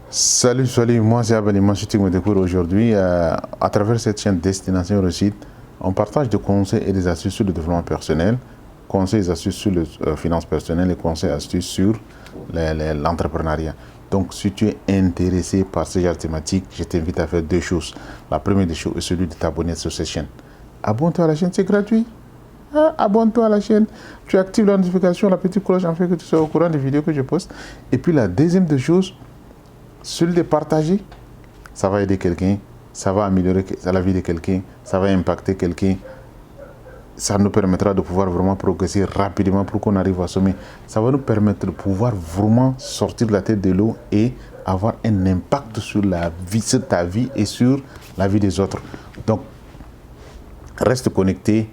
Salut, moi c'est Abel Iman, je me découvre aujourd'hui. À travers cette chaîne Destination Réussite, on partage des conseils et des astuces sur le développement personnel, conseils et astuces sur les finances personnelles et conseils et astuces sur l'entrepreneuriat. Donc, si tu es intéressé par ce genre de thématique, je t'invite à faire deux choses. La première des choses est celui de t'abonner sur cette chaîne. Abonne-toi à la chaîne, c'est gratuit. Abonne-toi à la chaîne, tu actives la notification, la petite cloche afin que tu sois au courant des vidéos que je poste. Et puis la deuxième des choses, celui de partager, ça va aider quelqu'un, ça va améliorer la vie de quelqu'un, ça va impacter quelqu'un. Ça nous permettra de pouvoir vraiment progresser rapidement pour qu'on arrive à sommet. Ça va nous permettre de pouvoir vraiment sortir de la tête de l'eau et avoir un impact sur la vie, sur ta vie et sur la vie des autres. Donc, reste connecté.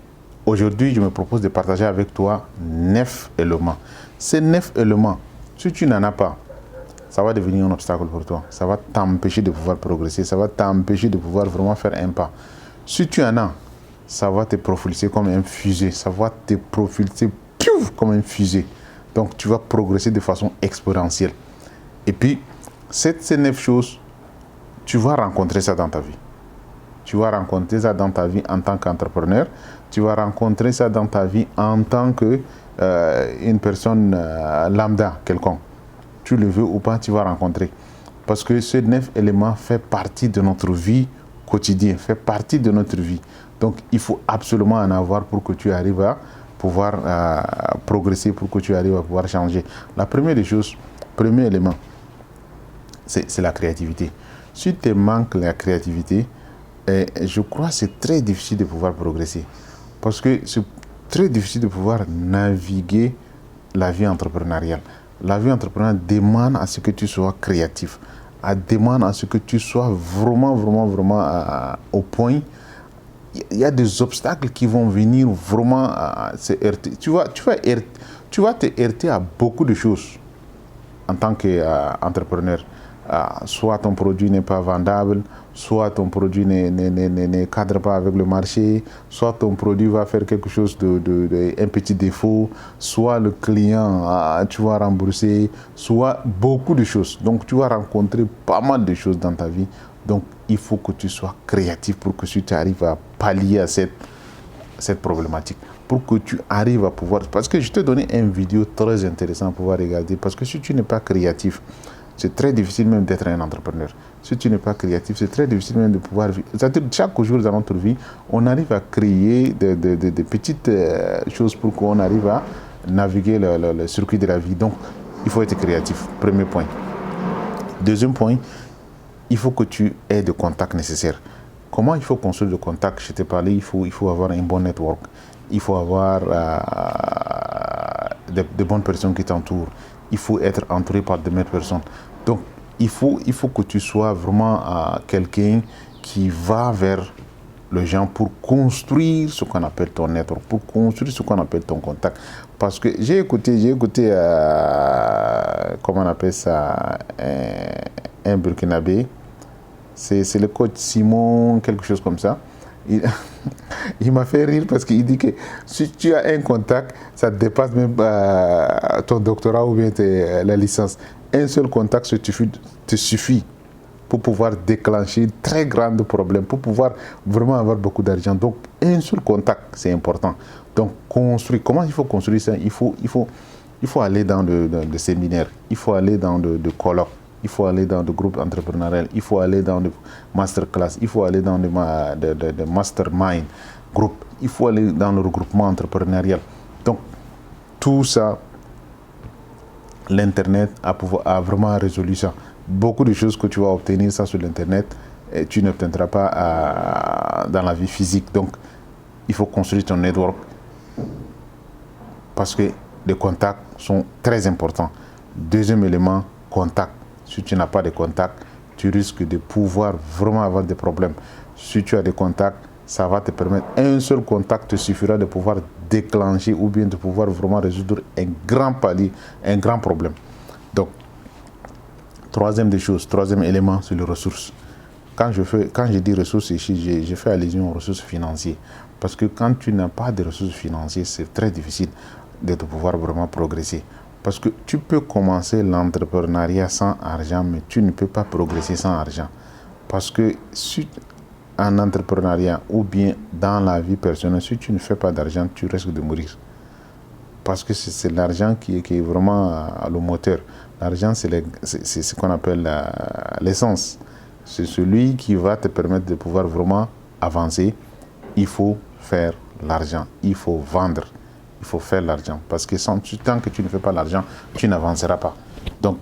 Aujourd'hui, je me propose de partager avec toi 9 éléments. Ces 9 éléments, si tu n'en as pas, ça va devenir un obstacle pour toi. Ça va t'empêcher de pouvoir progresser. Ça va t'empêcher de pouvoir vraiment faire un pas. Si tu en as, ça va te propulser comme un fusée. Ça va te propulser comme un fusée. Donc, tu vas progresser de façon exponentielle. Et puis, ces 9 choses, tu vas rencontrer ça dans ta vie. Tu vas rencontrer ça dans ta vie en tant qu'entrepreneur. Tu vas rencontrer ça dans ta vie en tant qu'une personne lambda quelconque. Tu le veux ou pas, tu vas rencontrer. Parce que ces 9 éléments font partie de notre vie quotidienne, fait partie de notre vie. Donc, il faut absolument en avoir pour que tu arrives à pouvoir progresser, pour que tu arrives à pouvoir changer. La première des choses, premier élément, c'est la créativité. Si tu manques la créativité, je crois que c'est très difficile de pouvoir progresser. Parce que c'est très difficile de pouvoir naviguer la vie entrepreneuriale. La vie entrepreneuriale demande à ce que tu sois créatif. Elle demande à ce que tu sois vraiment au point. Il y a des obstacles qui vont venir vraiment se heurter. Tu vas te heurter à beaucoup de choses en tant qu'entrepreneur. Soit ton produit n'est pas vendable, soit ton produit ne cadre pas avec le marché, soit ton produit va faire quelque chose un petit défaut, soit le client, tu vas rembourser, soit beaucoup de choses. Donc, tu vas rencontrer pas mal de choses dans ta vie. Donc, il faut que tu sois créatif pour que tu arrives à pallier à cette problématique. Pour que tu arrives à pouvoir... Parce que je t'ai donné une vidéo très intéressante à pouvoir regarder. Parce que si tu n'es pas créatif, c'est très difficile même d'être un entrepreneur. Si tu n'es pas créatif, c'est très difficile même de pouvoir vivre. C'est-à-dire, chaque jour dans notre vie, on arrive à créer des petites choses pour qu'on arrive à naviguer le circuit de la vie. Donc, il faut être créatif. Premier point. Deuxième point, il faut que tu aies des contacts nécessaires. Comment il faut construire le contact? Je t'ai parlé, il faut avoir un bon network. Il faut avoir de bonnes personnes qui t'entourent. Il faut être entouré par de meilleures personnes. Donc, il faut que tu sois vraiment quelqu'un qui va vers les gens pour construire ce qu'on appelle ton network, pour construire ce qu'on appelle ton contact. Parce que j'ai écouté comment on appelle ça, un Burkinabé. C'est le coach Simon, quelque chose comme ça. Il m'a fait rire parce qu'il dit que si tu as un contact, ça dépasse même ton doctorat ou bien la licence. Un seul contact te suffit pour pouvoir déclencher très grands problèmes, pour pouvoir vraiment avoir beaucoup d'argent. Donc, un seul contact, c'est important. Donc, construire. Comment il faut construire ça? Il faut aller dans des séminaires, il faut aller dans de colloques. Il faut aller dans des groupes entrepreneuriaux, il faut aller dans des masterclass, il faut aller dans des mastermind groupes, il faut aller dans le regroupement entrepreneurial. Donc, tout ça, l'Internet a vraiment résolu ça. Beaucoup de choses que tu vas obtenir ça sur l'Internet, tu n'obtiendras pas dans la vie physique. Donc, il faut construire ton network parce que les contacts sont très importants. Deuxième élément, contact. Si tu n'as pas de contacts, tu risques de pouvoir vraiment avoir des problèmes. Si tu as des contacts, ça va te permettre, un seul contact te suffira de pouvoir déclencher ou bien de pouvoir vraiment résoudre un grand palier, un grand problème. Donc, troisième élément, c'est les ressources. Quand je dis ressources ici, je fais allusion aux ressources financières. Parce que quand tu n'as pas de ressources financières, c'est très difficile de pouvoir vraiment progresser. Parce que tu peux commencer l'entrepreneuriat sans argent, mais tu ne peux pas progresser sans argent. Parce que si en entrepreneuriat ou bien dans la vie personnelle, si tu ne fais pas d'argent, tu risques de mourir. Parce que c'est l'argent qui est vraiment le moteur. L'argent, c'est ce qu'on appelle l'essence. C'est celui qui va te permettre de pouvoir vraiment avancer. Il faut faire l'argent, il faut vendre, il faut faire l'argent. Parce que tant que tu ne fais pas l'argent, tu n'avanceras pas. Donc,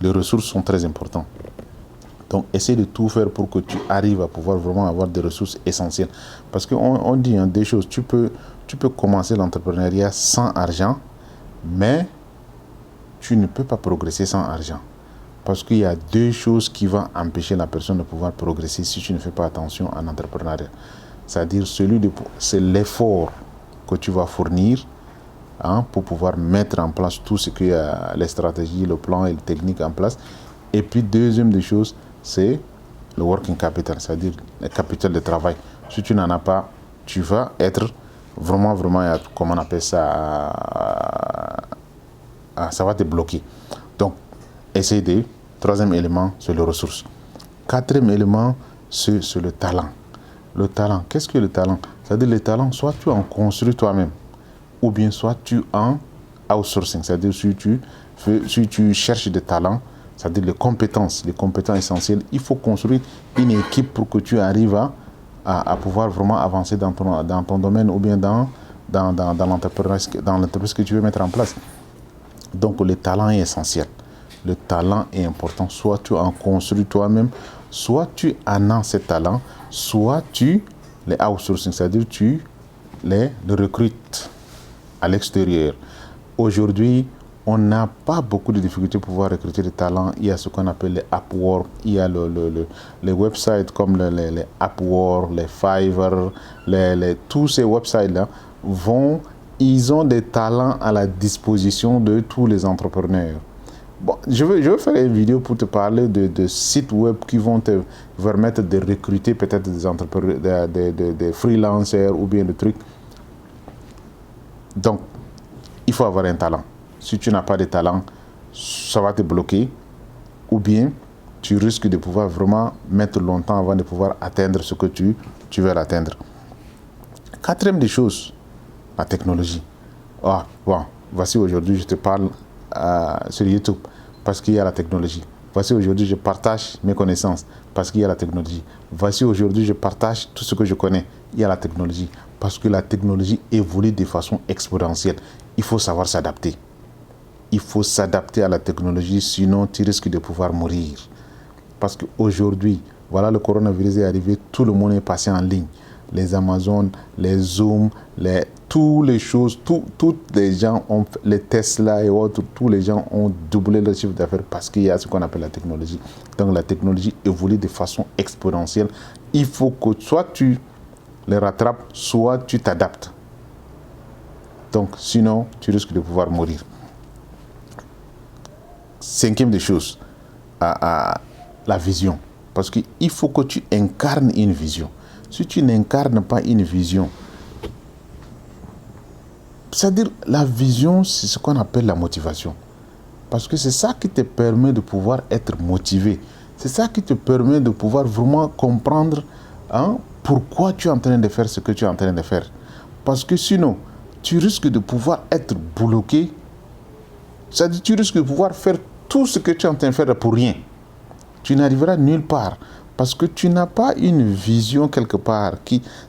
les ressources sont très importantes. Donc, essaie de tout faire pour que tu arrives à pouvoir vraiment avoir des ressources essentielles. Parce qu'on dit des choses, tu peux commencer l'entrepreneuriat sans argent, mais tu ne peux pas progresser sans argent. Parce qu'il y a deux choses qui vont empêcher la personne de pouvoir progresser si tu ne fais pas attention en entrepreneuriat. C'est-à-dire, c'est l'effort que tu vas fournir pour pouvoir mettre en place tout ce qu'il y a, les stratégies, le plan et les techniques en place. Et puis, deuxième des choses, c'est le working capital, c'est-à-dire le capital de travail. Si tu n'en as pas, tu vas être vraiment, comment on appelle ça, ça va te bloquer. Donc, essaye de. Troisième élément, c'est les ressources. Quatrième élément, c'est le talent. Le talent, qu'est-ce que le talent? C'est-à-dire le talent, soit tu en construis toi-même, ou bien soit tu en outsourcing, c'est-à-dire si tu cherches des talents, c'est-à-dire les compétences essentielles, il faut construire une équipe pour que tu arrives à pouvoir vraiment avancer dans ton domaine ou bien dans l'entreprise que tu veux mettre en place. Donc le talent est essentiel. Le talent est important. Soit tu en construis toi-même, soit tu en as ce talent, soit tu les outsourcing, c'est-à-dire tu les recrutes à l'extérieur. Aujourd'hui, on n'a pas beaucoup de difficultés pour pouvoir recruter des talents. Il y a ce qu'on appelle les Upwork, il y a les websites comme les Upwork, les Fiverr, tous ces websites-là ils ont des talents à la disposition de tous les entrepreneurs. Bon, je veux faire une vidéo pour te parler de sites web qui vont te permettre de recruter peut-être des entrepreneurs, des freelancers ou bien des trucs. Donc, il faut avoir un talent. Si tu n'as pas de talent, ça va te bloquer. Ou bien, tu risques de pouvoir vraiment mettre longtemps avant de pouvoir atteindre ce que tu veux atteindre. Quatrième des choses, la technologie. Voici aujourd'hui, je te parle sur YouTube parce qu'il y a la technologie. Voici aujourd'hui, je partage mes connaissances parce qu'il y a la technologie. Voici aujourd'hui, je partage tout ce que je connais. Il y a la technologie parce que la technologie évolue de façon exponentielle. Il faut savoir s'adapter. Il faut s'adapter à la technologie, sinon tu risques de pouvoir mourir. Parce qu'aujourd'hui, voilà, le coronavirus est arrivé, tout le monde est passé en ligne. Les Amazon, les Zoom, toutes les choses, tous les gens ont, les Tesla et autres, tous les gens ont doublé leur chiffre d'affaires parce qu'il y a ce qu'on appelle la technologie. Donc la technologie évolue de façon exponentielle. Il faut que soit tu les rattrapes, soit tu t'adaptes. Donc sinon, tu risques de pouvoir mourir. Cinquième des choses, la vision. Parce qu'il faut que tu incarnes une vision. Si tu n'incarnes pas une vision, c'est-à-dire la vision, c'est ce qu'on appelle la motivation. Parce que c'est ça qui te permet de pouvoir être motivé. C'est ça qui te permet de pouvoir vraiment comprendre pourquoi tu es en train de faire ce que tu es en train de faire. Parce que sinon, tu risques de pouvoir être bloqué. C'est-à-dire tu risques de pouvoir faire tout ce que tu es en train de faire pour rien. Tu n'arriveras nulle part. Parce que tu n'as pas une vision quelque part.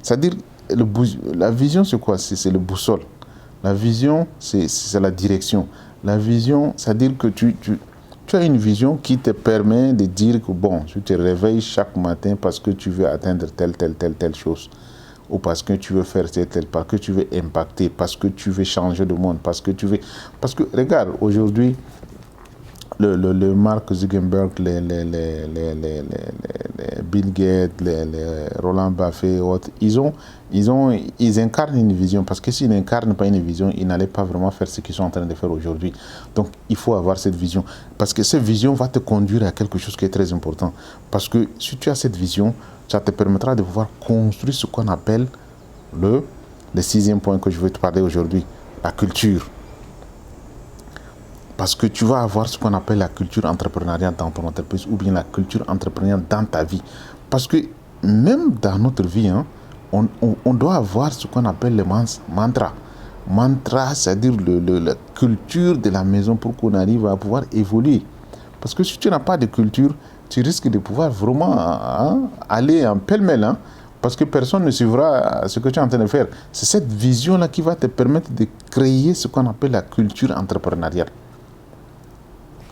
C'est-à-dire, la vision, c'est quoi? C'est le boussole. La vision, c'est la direction. La vision, c'est-à-dire que tu as une vision qui te permet de dire que, bon, tu te réveilles chaque matin parce que tu veux atteindre telle chose. Ou parce que tu veux faire parce que tu veux impacter, parce que tu veux changer le monde, parce que regarde, aujourd'hui, le Mark Zuckerberg, les Bill Gates, les Roland Buffett et autres, ils incarnent une vision. Parce que s'ils n'incarnent pas une vision, ils n'allaient pas vraiment faire ce qu'ils sont en train de faire aujourd'hui. Donc, il faut avoir cette vision. Parce que cette vision va te conduire à quelque chose qui est très important. Parce que si tu as cette vision, ça te permettra de pouvoir construire ce qu'on appelle le sixième point que je vais te parler aujourd'hui, la culture. Parce que tu vas avoir ce qu'on appelle la culture entrepreneuriale dans ton entreprise ou bien la culture entrepreneuriale dans ta vie. Parce que même dans notre vie, hein, on doit avoir ce qu'on appelle le mantra. Mantra, c'est-à-dire la culture de la maison pour qu'on arrive à pouvoir évoluer. Parce que si tu n'as pas de culture, tu risques de pouvoir vraiment aller en pêle-mêle. Hein, parce que personne ne suivra ce que tu es en train de faire. C'est cette vision-là qui va te permettre de créer ce qu'on appelle la culture entrepreneuriale.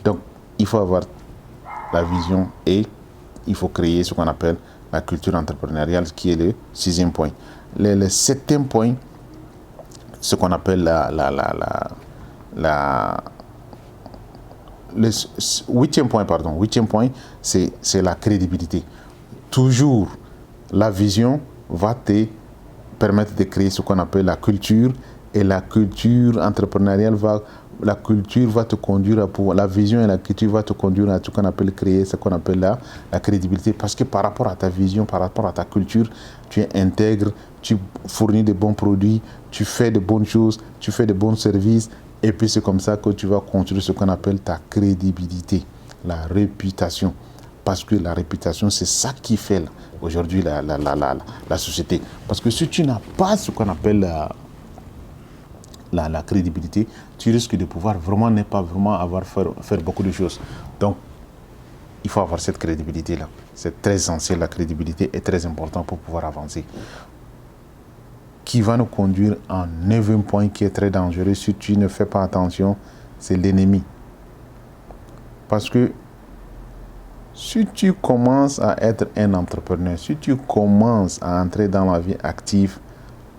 Donc, il faut avoir la vision et il faut créer ce qu'on appelle la culture entrepreneuriale, qui est le 6e point. Le 7e point, ce qu'on appelle le 8e point, pardon. 8e point, c'est la crédibilité. Toujours, la vision va te permettre de créer ce qu'on appelle la culture, et la culture entrepreneuriale la culture va te conduire à pouvoir, la vision et la culture va te conduire à ce qu'on appelle créer ce qu'on appelle la crédibilité, parce que par rapport à ta vision, par rapport à ta culture, tu es intègre, tu fournis de bons produits, tu fais de bonnes choses, tu fais de bons services, et puis c'est comme ça que tu vas construire ce qu'on appelle ta crédibilité, la réputation. Parce que la réputation, c'est ça qui fait aujourd'hui la société. Parce que si tu n'as pas ce qu'on appelle la crédibilité, tu risques de pouvoir vraiment ne pas vraiment faire beaucoup de choses. Donc, il faut avoir cette crédibilité-là. C'est très essentiel, la crédibilité est très importante pour pouvoir avancer. Qui va nous conduire en 9e point qui est très dangereux si tu ne fais pas attention, c'est l'ennemi. Parce que si tu commences à être un entrepreneur, si tu commences à entrer dans la vie active,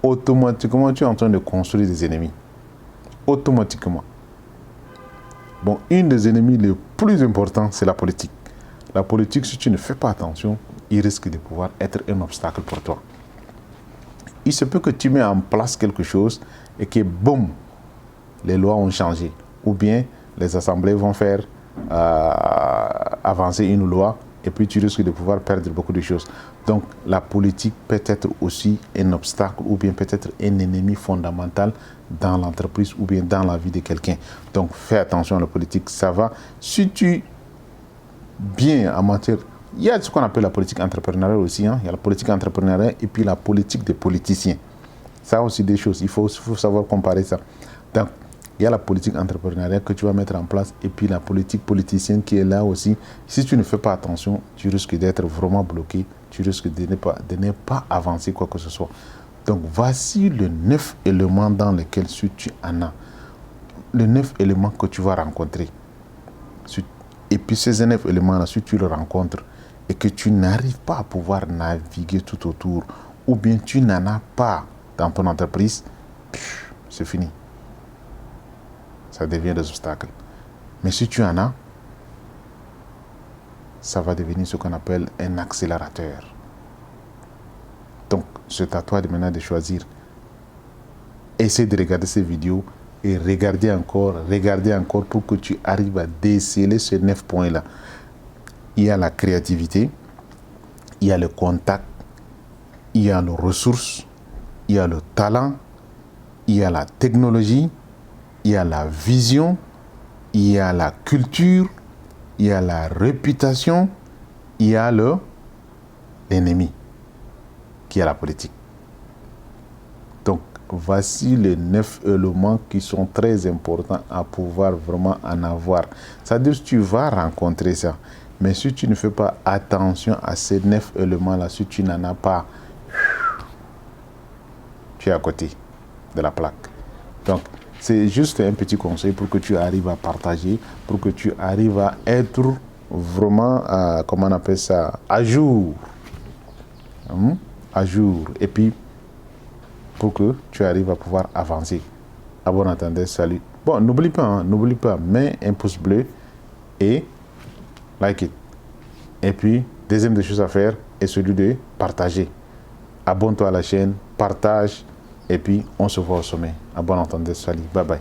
automatiquement, tu es en train de construire des ennemis. Automatiquement. Bon, une des ennemis les plus importants, c'est la politique. La politique, si tu ne fais pas attention, il risque de pouvoir être un obstacle pour toi. Il se peut que tu mets en place quelque chose et que, boum, les lois ont changé. Ou bien, les assemblées vont faire avancer une loi et puis tu risques de pouvoir perdre beaucoup de choses. Donc la politique peut être aussi un obstacle ou bien peut-être un ennemi fondamental dans l'entreprise ou bien dans la vie de quelqu'un. Donc fais attention à la politique, ça va. Si tu bien en matière, il y a ce qu'on appelle la politique entrepreneuriale aussi, hein. Il y a la politique entrepreneuriale et puis la politique des politiciens. Ça aussi des choses, il faut savoir comparer ça. Donc il y a la politique entrepreneuriale que tu vas mettre en place et puis la politique politicienne qui est là aussi. Si tu ne fais pas attention, tu risques d'être vraiment bloqué, tu risques de ne pas avancer quoi que ce soit. Donc voici le 9 éléments dans lesquels si tu en as. Les 9 éléments que tu vas rencontrer. Et puis ces 9 éléments-là, si tu les rencontres et que tu n'arrives pas à pouvoir naviguer tout autour, ou bien tu n'en as pas dans ton entreprise, c'est fini. Ça devient des obstacles. Mais si tu en as, ça va devenir ce qu'on appelle un accélérateur. Donc, c'est à toi de maintenant de choisir. Essaie de regarder ces vidéos et regarder encore pour que tu arrives à déceler ces 9 points-là. Il y a la créativité, il y a le contact, il y a les ressources, il y a le talent, il y a la technologie, il y a la vision, il y a la culture, il y a la réputation, il y a l'ennemi, qui est la politique. Donc, voici les 9 éléments qui sont très importants à pouvoir vraiment en avoir. C'est-à-dire que tu vas rencontrer ça. Mais si tu ne fais pas attention à ces 9 éléments-là, si tu n'en as pas, tu es à côté de la plaque. Donc, c'est juste un petit conseil pour que tu arrives à partager, pour que tu arrives à être vraiment, comment on appelle ça, à jour. À jour. Et puis, pour que tu arrives à pouvoir avancer. À bon entendeur, salut. Bon, n'oublie pas, mets un pouce bleu et like it. Et puis, deuxième des choses à faire est celui de partager. Abonne-toi à la chaîne, partage, et puis on se voit au sommet. À bon entendeur, salut. Bye bye.